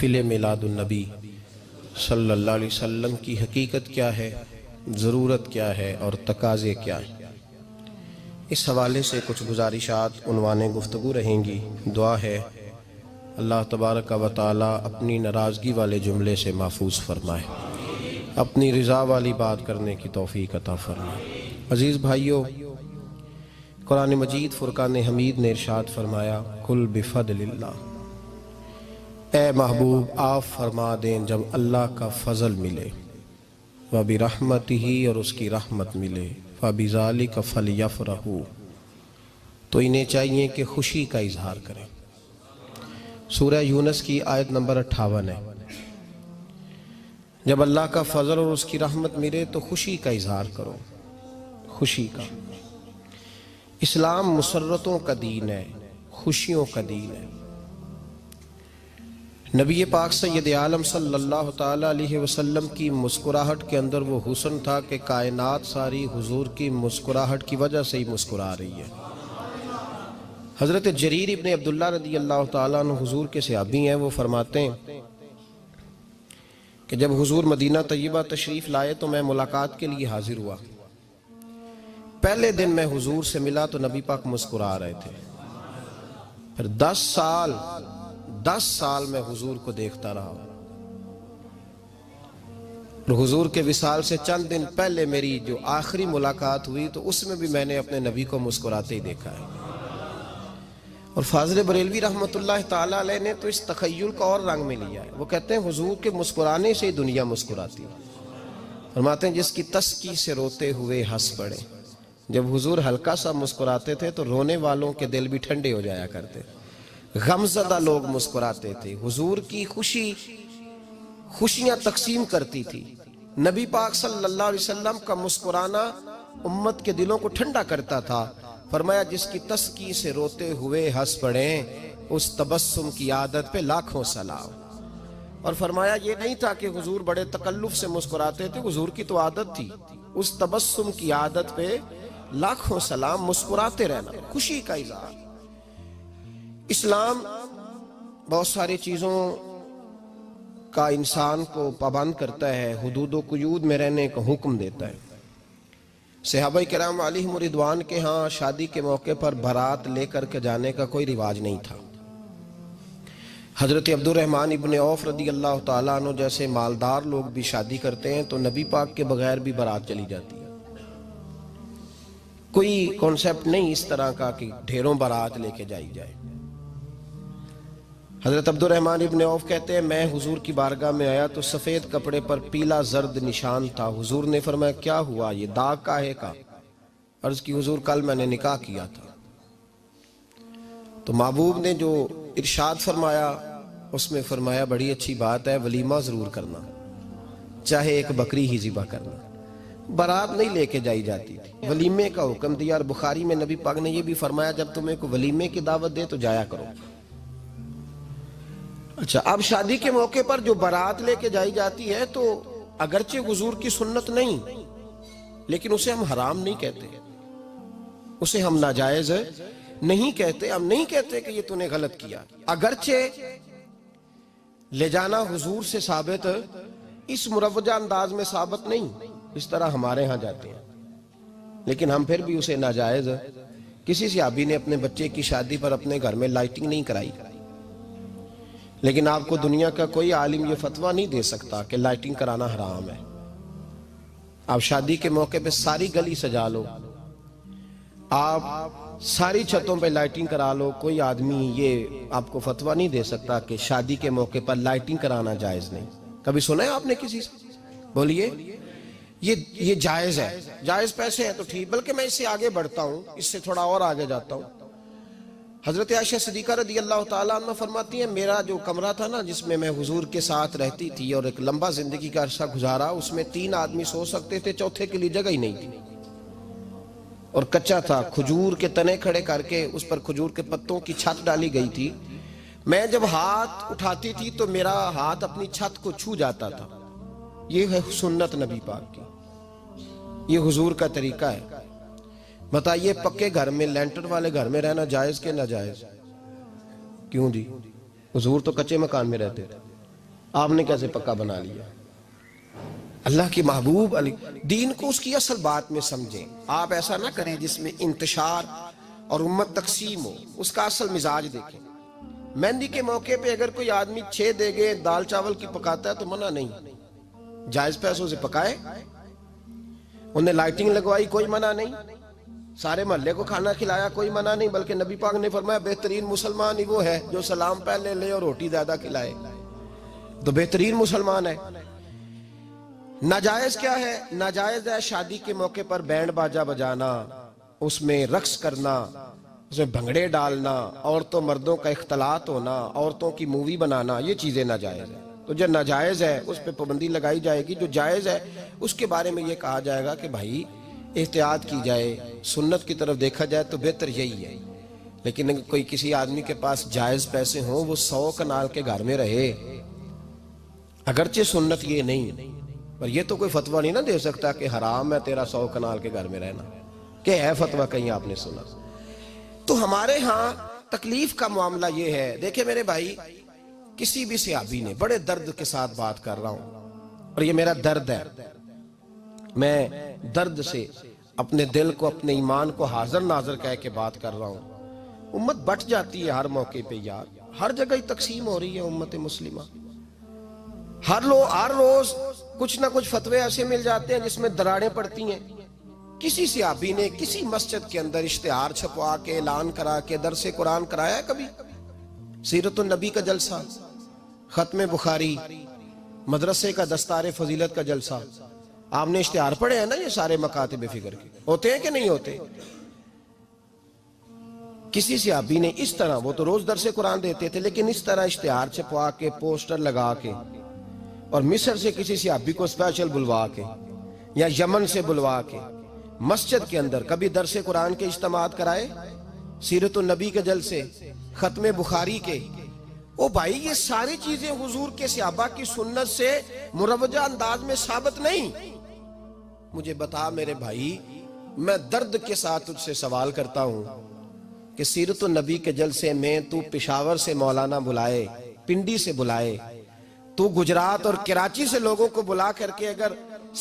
محفل میلاد النبی صلی اللہ علیہ وسلم کی حقیقت کیا ہے، ضرورت کیا ہے اور تقاضے کیا ہیں، اس حوالے سے کچھ گزارشات عنوان گفتگو رہیں گی۔ دعا ہے اللہ تبارک و تعالی اپنی ناراضگی والے جملے سے محفوظ فرمائے، اپنی رضا والی بات کرنے کی توفیق عطا فرمائے۔ عزیز بھائیو، قرآن مجید فرقان حمید نے ارشاد فرمایا قل بفضل اللہ، اے محبوب آپ فرما دیں جب اللہ کا فضل ملے، وَبِرَحْمَتِهِ اور اس کی رحمت ملے، فَبِذَلِكَ فَلْيَفْرَحُوا تو انہیں چاہیے کہ خوشی کا اظہار کریں۔ سورہ یونس کی آیت نمبر 58 ہے۔ جب اللہ کا فضل اور اس کی رحمت ملے تو خوشی کا اظہار کرو، خوشی کا۔ اسلام مسرتوں کا دین ہے، خوشیوں کا دین ہے۔ نبی پاک سید عالم صلی اللہ تعالیٰ علیہ وسلم کی مسکراہٹ کے اندر وہ حسن تھا کہ کائنات ساری حضور کی مسکراہٹ کی وجہ سے ہی مسکرا رہی ہے۔ حضرت جریر ابن عبداللہ رضی اللہ تعالیٰ عنہ حضور کے صحابی ہیں، وہ فرماتے ہیں کہ جب حضور مدینہ طیبہ تشریف لائے تو میں ملاقات کے لیے حاضر ہوا۔ پہلے دن میں حضور سے ملا تو نبی پاک مسکرا رہے تھے۔ پھر 10 سال میں حضور کو دیکھتا رہا، اور حضور کے وصال سے چند دن پہلے میری جو آخری ملاقات ہوئی تو اس میں بھی میں نے اپنے نبی کو مسکراتے ہی دیکھا ہے۔ اور فاضل بریلوی رحمۃ اللہ تعالیٰ علیہ نے تو اس تخیل کا اور رنگ میں لیا ہے۔ وہ کہتے ہیں حضور کے مسکرانے سے ہی دنیا مسکراتی ہے۔ فرماتے ہیں جس کی تسکی سے روتے ہوئے ہنس پڑے۔ جب حضور ہلکا سا مسکراتے تھے تو رونے والوں کے دل بھی ٹھنڈے ہو جایا کرتے، غمزدہ لوگ مسکراتے تھے۔ حضور کی خوشیاں تقسیم کرتی تھی۔ نبی پاک صلی اللہ علیہ وسلم کا مسکرانا امت کے دلوں کو ٹھنڈا کرتا تھا۔ فرمایا جس کی تسکی سے روتے ہوئے ہنس پڑیں اس تبسم کی عادت پہ لاکھوں سلام۔ اور فرمایا یہ نہیں تھا کہ حضور بڑے تکلف سے مسکراتے تھے، حضور کی تو عادت تھی اس تبسم کی عادت پہ لاکھوں سلام، مسکراتے رہنا، خوشی کا اظہار۔ اسلام بہت ساری چیزوں کا انسان کو پابند کرتا ہے، حدود و قیود میں رہنے کا حکم دیتا ہے۔ صحابہ کرام علیہم رضوان کے ہاں شادی کے موقع پر بارات لے کر کے جانے کا کوئی رواج نہیں تھا۔ حضرت عبد الرحمن ابن عوف رضی اللہ تعالیٰ عنہ جیسے مالدار لوگ بھی شادی کرتے ہیں تو نبی پاک کے بغیر بھی بارات چلی جاتی ہے۔ کوئی کانسیپٹ نہیں اس طرح کا کہ ڈھیروں بارات لے کے جائی جائے۔ حضرت عبد الرحمن ابن عوف کہتے ہیں میں حضور کی بارگاہ میں آیا تو سفید کپڑے پر پیلا زرد نشان تھا۔ حضور نے فرمایا کیا ہوا، یہ داغ کاہے کا؟ عرض کی حضور کل میں نے نکاح کیا تھا۔ تو محبوب نے جو ارشاد فرمایا اس میں فرمایا بڑی اچھی بات ہے، ولیمہ ضرور کرنا، چاہے ایک بکری ہی ذبح کرنا۔ بارات نہیں لے کے جائی جاتی تھی، ولیمے کا حکم دیا۔ اور بخاری میں نبی پاک نے یہ بھی فرمایا جب تمہیں کوئی ولیمے کی دعوت دے تو جایا کرو۔ اچھا، اب شادی کے موقع پر جو بارات لے کے جائی جاتی ہے تو اگرچہ حضور کی سنت نہیں، لیکن اسے ہم حرام نہیں کہتے، اسے ہم ناجائز نہیں کہتے۔ ہم نہیں کہتے کہ یہ تو نے غلط کیا، اگرچہ لے جانا حضور سے ثابت اس مروجہ انداز میں ثابت نہیں، اس طرح ہمارے ہاں جاتے ہیں، لیکن ہم پھر بھی اسے ناجائز۔ کسی صحابی نے اپنے بچے کی شادی پر اپنے گھر میں لائٹنگ نہیں کرائی، لیکن آپ کو دنیا کا کوئی عالم یہ فتویٰ نہیں دے سکتا کہ لائٹنگ کرانا حرام ہے۔ آپ شادی کے موقع پہ ساری گلی سجا لو، آپ ساری چھتوں پہ لائٹنگ کرا لو، کوئی آدمی یہ آپ کو فتویٰ نہیں دے سکتا کہ شادی کے موقع پر لائٹنگ کرانا جائز نہیں۔ کبھی سنا ہے آپ نے کسی سے؟ بولیے یہ جائز ہے، جائز پیسے ہیں تو ٹھیک۔ بلکہ میں اس سے آگے بڑھتا ہوں، اس سے تھوڑا اور آگے جاتا ہوں۔ حضرت عائشہ صدیقہ رضی اللہ تعالیٰ عنہ فرماتی ہیں میرا جو کمرہ تھا نا جس میں میں حضور کے ساتھ رہتی تھی اور ایک لمبا زندگی کا عرصہ گزارا، اس میں 3 آدمی سو سکتے تھے، چوتھے کے لیے جگہ ہی نہیں تھی، اور کچا تھا۔ کھجور کے تنے کھڑے کر کے اس پر کھجور کے پتوں کی چھت ڈالی گئی تھی۔ میں جب ہاتھ اٹھاتی تھی تو میرا ہاتھ اپنی چھت کو چھو جاتا تھا۔ یہ ہے سنت نبی پاک کی، یہ حضور کا طریقہ ہے۔ بتائیے پکے گھر میں، لینٹر والے گھر میں رہنا جائز کہ ناجائز؟ کیوں جی؟ حضور تو کچے مکان میں رہتے تھے۔ آپ نے کیسے پکا بنا لیا؟ اللہ کے محبوب دین کو اس کی اصل بات میں سمجھیں. آپ ایسا نہ کریں جس میں انتشار اور امت تقسیم ہو. اس کا اصل مزاج دیکھیں. مہندی کے موقع پہ اگر کوئی آدمی 6 دیگیں دال چاول کی پکاتا ہے تو منع نہیں, جائز پیسوں سے پکائے. انہیں لائٹنگ لگوائی, کوئی منع نہیں. سارے محلے کو کھانا کھلایا, کوئی منع نہیں. بلکہ نبی پاک نے فرمایا بہترین مسلمان ہی وہ ہے جو سلام پہلے لے اور روٹی زیادہ کھلائے, تو بہترین مسلمان ہے. ناجائز کیا ہے؟ ناجائز ہے شادی کے موقع پر بینڈ باجا بجانا, اس میں رقص کرنا, اس میں بھنگڑے ڈالنا, عورتوں مردوں کا اختلاط ہونا, عورتوں کی مووی بنانا, یہ چیزیں ناجائز ہیں. تو جو ناجائز ہے اس پہ پابندی لگائی جائے گی. جو جائز ہے اس کے بارے میں یہ کہا جائے گا کہ بھائی احتیاط کی جائے, سنت کی طرف دیکھا جائے تو بہتر یہی ہے. لیکن اگر کوئی کسی آدمی کے پاس جائز پیسے ہوں, وہ 100 کنال کے گھر میں رہے, اگرچہ سنت یہ نہیں, پر یہ تو کوئی فتویٰ نہیں نہ دے سکتا کہ حرام ہے تیرا 100 کنال کے گھر میں رہنا, کہ ہے فتویٰ کہیں آپ نے سنا. تو ہمارے ہاں تکلیف کا معاملہ یہ ہے. دیکھیں میرے بھائی, کسی بھی صحابی نے, بڑے درد کے ساتھ بات کر رہا ہوں اور یہ میرا درد ہے, میں درد سے اپنے دل کو, اپنے ایمان کو حاضر ناظر کہہ کے بات کر رہا ہوں. امت بٹ جاتی ہے ہر موقع پہ یار, ہر جگہ ہی تقسیم ہو رہی ہے امت مسلمہ. ہر روز کچھ نہ کچھ فتوے ایسے مل جاتے ہیں جس میں دراڑیں پڑتی ہیں. کسی صحابی نے کسی مسجد کے اندر اشتہار چھپوا کے, اعلان کرا کے درس قرآن کرایا ہے کبھی؟ سیرت النبی کا جلسہ, ختم بخاری, مدرسے کا دستار فضیلت کا جلسہ, آپ نے اشتہار پڑھے ہیں نا یہ سارے مکاتب فکر کے, ہوتے ہیں کہ نہیں ہوتے؟ کسی صحابی نے اس طرح, وہ تو روز درس قرآن دیتے تھے, لیکن اس طرح اشتہار چھپوا کے, پوسٹر لگا کے, اور مصر سے کسی صحابی کو اسپیشل بلوا کے یا یمن سے بلوا کے مسجد کے اندر کبھی درس قرآن کے اجتماعات کرائے, سیرت النبی کے جلسے, ختم بخاری کے؟ او بھائی یہ ساری چیزیں حضور کے صحابہ کی سنت سے مروجہ انداز میں ثابت نہیں. مجھے بتا میرے بھائی, میں درد کے ساتھ تجھ سے سوال کرتا ہوں کہ سیرت النبی کے جلسے میں تو پشاور سے مولانا بلائے, پنڈی سے بلائے, تو گجرات اور کراچی سے لوگوں کو بلا کر کے اگر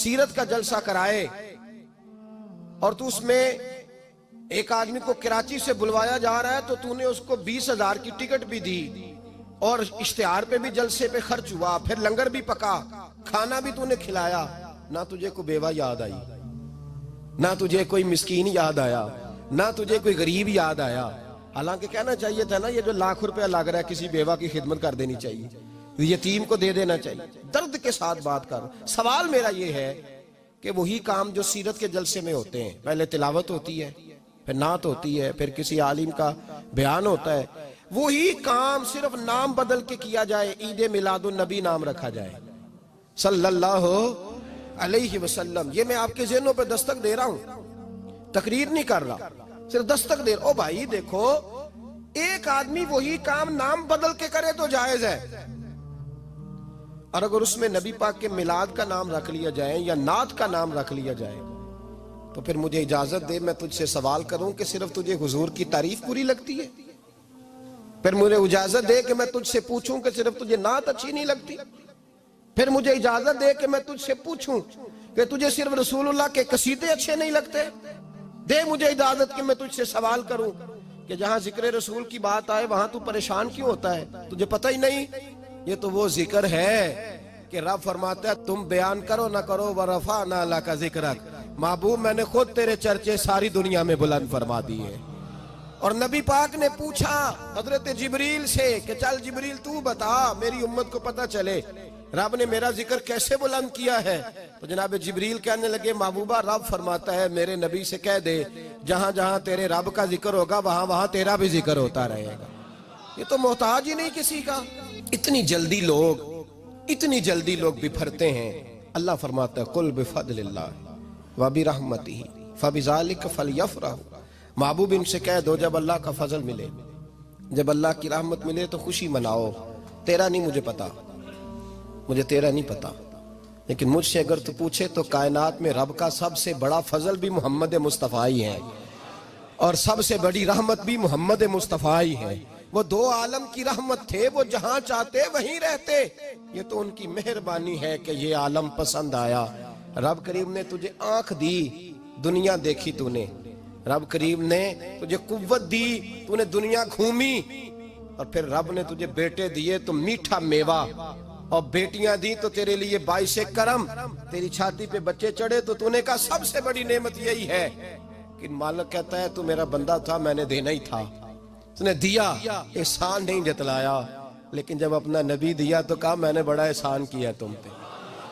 سیرت کا جلسہ کرائے, اور تو اس میں ایک آدمی کو کراچی سے بلوایا جا رہا ہے تو تو نے اس کو 20,000 کی ٹکٹ بھی دی, اور اشتہار پہ بھی جلسے پہ خرچ ہوا, پھر لنگر بھی پکا, کھانا بھی تو نے کھلایا, نہ تجھے کوئی بیوہ یاد آئی, نہ تجھے کوئی مسکین یاد آیا, نہ تجھے کوئی غریب یاد آیا. حالانکہ کہنا چاہیے تھا نا یہ جو ₹1,00,000 لگ رہا ہے کسی بیوہ کی خدمت کر دینی چاہیے, یتیم کو دے دینا چاہیے. درد کے ساتھ بات کر. سوال میرا یہ ہے کہ وہی کام جو سیرت کے جلسے میں ہوتے ہیں, پہلے تلاوت ہوتی ہے, پھر نعت ہوتی ہے, پھر کسی عالم کا بیان ہوتا ہے, وہی کام صرف نام بدل کے کیا جائے, عید میلاد النبی نام رکھا جائے صلی اللہ علیہ وسلم. یہ میں آپ کے ذہنوں پہ دستک دے رہا ہوں, تقریر نہیں کر رہا, صرف دستک دے رہا. او بھائی دیکھو, ایک آدمی وہی کام نام بدل کے کرے تو جائز ہے, اور اگر اس میں نبی پاک کے میلاد کا نام رکھ لیا جائے یا نعت کا نام رکھ لیا جائے تو پھر مجھے اجازت دے میں تجھ سے سوال کروں کہ صرف تجھے حضور کی تعریف پوری لگتی ہے؟ پھر مجھے اجازت دے کہ میں تجھ سے پوچھوں کہ صرف تجھے نعت اچھی نہیں لگتی؟ پھر مجھے اجازت دے کہ میں تجھ سے پوچھوں کہ تجھے صرف رسول اللہ کے قصیدے اچھے نہیں لگتے؟ دے مجھے اجازت کہ میں تجھ سے سوال کروں کہ جہاں ذکر رسول کی بات آئے وہاں تو پریشان کیوں ہوتا ہے؟ تجھے پتہ ہی نہیں یہ تو وہ ذکر ہے کہ رب فرماتا ہے تم بیان کرو نہ کرو وَرَفَعْنَا لَكَ ذِكْرَكَ, محبوب میں نے خود تیرے چرچے ساری دنیا میں بلند فرما دیے. اور نبی پاک نے پوچھا حضرت جبریل سے کہ چل جبریل تو بتا میری امت کو پتہ چلے رب نے میرا ذکر کیسے بلند کیا ہے. تو جناب جبریل کہنے لگے محبوبہ رب فرماتا ہے میرے نبی سے کہہ دے جہاں جہاں تیرے رب کا ذکر ہوگا وہاں وہاں تیرا بھی ذکر ہوتا رہے گا. یہ تو محتاج ہی نہیں کسی کا. اتنی جلدی لوگ بپھرتے ہیں. اللہ فرماتا ہے قل بفضل اللہ وبرحمتہ فبذلک فلیفرحوا. محبوب ان سے کہہ دو جب اللہ کا فضل ملے, جب اللہ کی رحمت ملے تو خوشی مناؤ. تیرا نہیں مجھے پتا, مجھے تیرا نہیں پتا, لیکن مجھ سے اگر تو پوچھے تو کائنات میں رب کا سب سے بڑا فضل بھی محمد مصطفیٰ ہی ہے, اور سب سے بڑی رحمت بھی محمد مصطفیٰ ہی ہے. وہ دو عالم کی رحمت تھے، وہ جہاں چاہتے وہیں رہتے، یہ تو ان کی مہربانی ہے کہ یہ عالم پسند آیا۔ رب کریم نے تجھے آنکھ دی، دنیا دیکھی تو نے، رب کریم نے تجھے قوت دی، تو نے دنیا گھومی، اور پھر رب نے تجھے بیٹے دیے تو میٹھا میوہ، اور بیٹیاں دی تو تیرے لیے باعث کرم، تیری چھاتی پہ بچے چڑھے تو تو نے کہا سب سے بڑی نعمت یہی ہے۔ کہ مالک کہتا ہے تو میرا بندہ تھا، میں نے دینا ہی تھا، تو نے دیا، احسان نہیں جتلایا، لیکن جب اپنا نبی دیا تو کہا میں نے بڑا احسان کیا تم پہ۔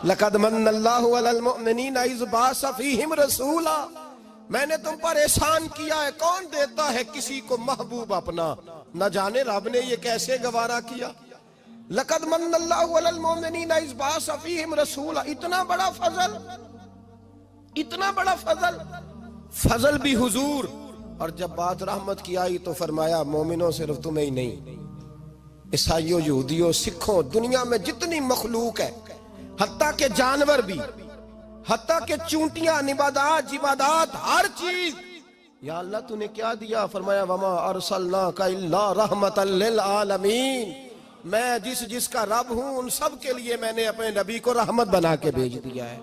لَقَدْ مَنَّ اللَّهُ عَلَى الْمُؤْمِنِينَ إِذْ بَعَثَ فِيهِمْ رَسُولًا، میں نے تم پر احسان کیا ہے۔ کون دیتا ہے کسی کو محبوب اپنا؟ نہ جانے رب نے یہ کیسے گوارا کیا۔ لَقَدْ مَنَّ اللَّهُ عَلَى الْمُؤْمِنِينَ إِذْ بَعَثَ فِيهِمْ رَسُولًا، اتنا بڑا فضل، اتنا بڑا فضل، فضل بھی حضور۔ اور جب بات رحمت کی آئی تو فرمایا مومنوں صرف تمہیں ہی نہیں، عیسائیوں، یہودیوں، سکھوں، دنیا میں جتنی مخلوق ہے، حتیٰ کہ جانور بھی، حتیٰ کہ چونٹیاں، نباتات، جمادات، ہر چیز، یا اللہ تو نے کیا دیا؟ فرمایا وما ارسلناک الا رحمتا للعالمین، میں جس کا رب ہوں ان سب کے لیے میں نے اپنے نبی کو رحمت بنا کے بھیج دیا ہے۔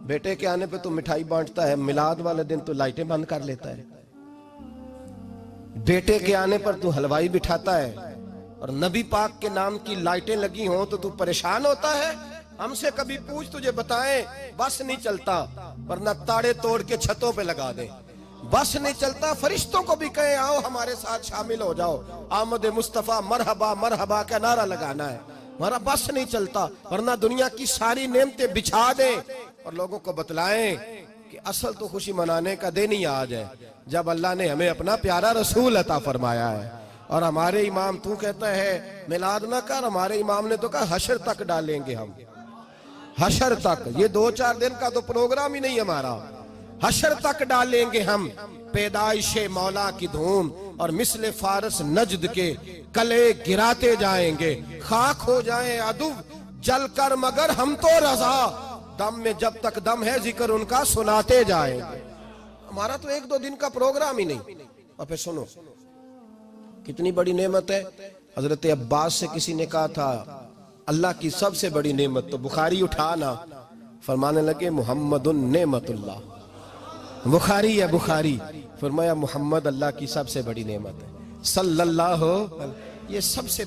بیٹے کے آنے پہ تو مٹھائی بانٹتا ہے، میلاد والے دن تو لائٹیں بند کر لیتا ہے، بیٹے کے آنے پر تو حلوائی بٹھاتا ہے، اور نبی پاک کے نام کی لائٹیں لگی ہوں تو پریشان ہوتا ہے۔ ہم سے کبھی پوچھ تجھے بتائیں، بس نہیں چلتا، ورنہ تاڑے توڑ کے چھتوں پہ لگا دیں۔ بس نہیں چلتا، فرشتوں کو بھی کہیں آؤ ہمارے ساتھ شامل ہو جاؤ، آمد مصطفیٰ مرحبا مرحبا کا نعرہ لگانا ہے، ہمارا بس نہیں چلتا، ورنہ دنیا کی ساری نعمتیں بچھا دیں اور لوگوں کو بتلائیں کہ اصل تو خوشی منانے کا دن ہی آج ہے، جب اللہ نے ہمیں اپنا پیارا رسول عطا فرمایا ہے۔ اور ہمارے امام، تو کہتا ہے میلاد نہ کر، ہمارے امام نے تو کہا حشر تک ڈالیں گے ہم، حشر تک، یہ 2-4 دن کا تو پروگرام ہی نہیں ہمارا، حشر تک ڈالیں گے ہم پیدائش مولا کی دھوم، اور مثل فارس نجد کے کلے گراتے جائیں گے، خاک ہو جائیں عدو جل کر مگر ہم تو رضا، دم میں جب تک دم ہے ذکر ان کا سناتے جائیں گے۔ ہمارا تو 1-2 دن کا پروگرام ہی نہیں۔ اور پھر سنو کتنی بڑی نعمت ہے۔ حضرت عباس سے کسی نے کہا تھا اللہ کی سب سے بڑی نعمت، تو بخاری اٹھانا، فرمانے لگے محمد نعمت اللہ، بخاری ہے بخاری، فرمایا محمد اللہ کی سب سے بڑی نعمت ہے، صلی اللہ، یہ سب سے